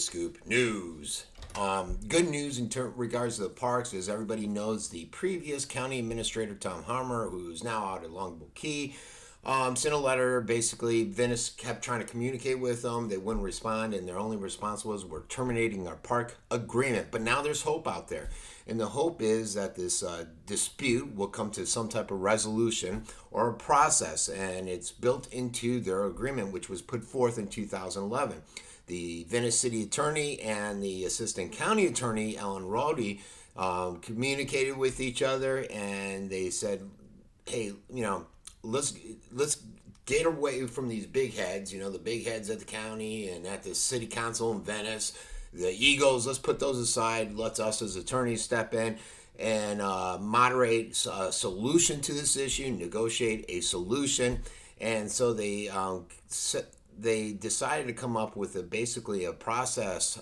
Scoop News. Good news in regards to the parks, as everybody knows, the previous county administrator, Tom Harmer, who's now out at Longboat Key, sent a letter. Basically, Venice kept trying to communicate with them. They wouldn't respond, and their only response was, we're terminating our park agreement. But now there's hope out there. And the hope is that this dispute will come to some type of resolution or a process, and it's built into their agreement, which was put forth in 2011. The Venice City Attorney and the Assistant County Attorney, Ellen Rowdy, communicated with each other, and they said, hey, let's get away from these big heads, the big heads at the county and at the city council in Venice. The egos, let's put those aside. Let's us as attorneys step in and moderate a solution to this issue, negotiate a solution. And so they decided to come up with basically a process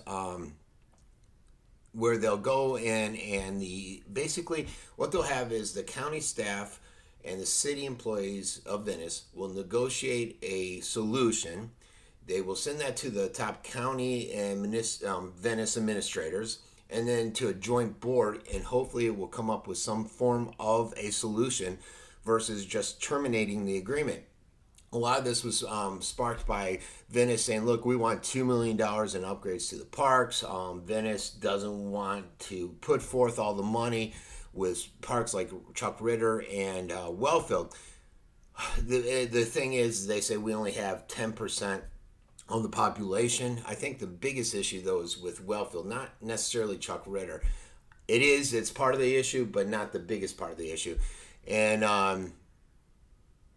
where they'll go in, and basically what they'll have is the county staff and the city employees of Venice will negotiate a solution. They will send that to the top county and Venice administrators, and then to a joint board, and hopefully it will come up with some form of a solution versus just terminating the agreement. A lot of this was sparked by Venice saying, look, we want $2 million in upgrades to the parks. Venice doesn't want to put forth all the money with parks like Chuck Ritter and Wellfield. The thing is, they say we only have 10% of the population. I think the biggest issue, though, is with Wellfield, not necessarily Chuck Ritter. It's part of the issue, but not the biggest part of the issue. And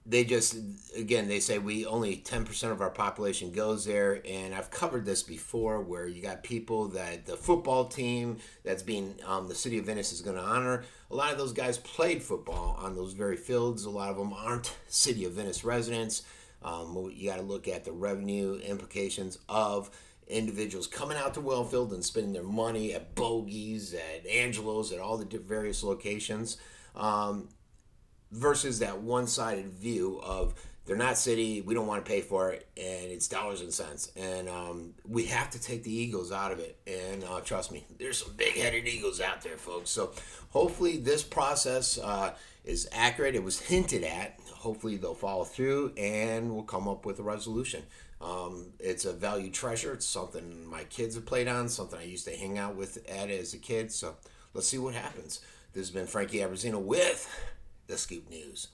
they say we only 10% of our population goes there. And I've covered this before, where you got people that the football team that's being the city of Venice is going to honor. A lot of those guys played football on those very fields. A lot of them aren't city of Venice residents. You got to look at the revenue implications of individuals coming out to Wellfield and spending their money at Bogey's, at Angelo's, at all the various locations, versus that one-sided view of they're not city, we don't want to pay for it, and it's dollars and cents. And we have to take the egos out of it. And trust me, there's some big-headed egos out there, folks. So hopefully this process is accurate. It was hinted at. Hopefully they'll follow through and we'll come up with a resolution. It's a valued treasure. It's something my kids have played on, something I used to hang out with as a kid. So let's see what happens. This has been Frankie Abbruzzino with the Scoop News.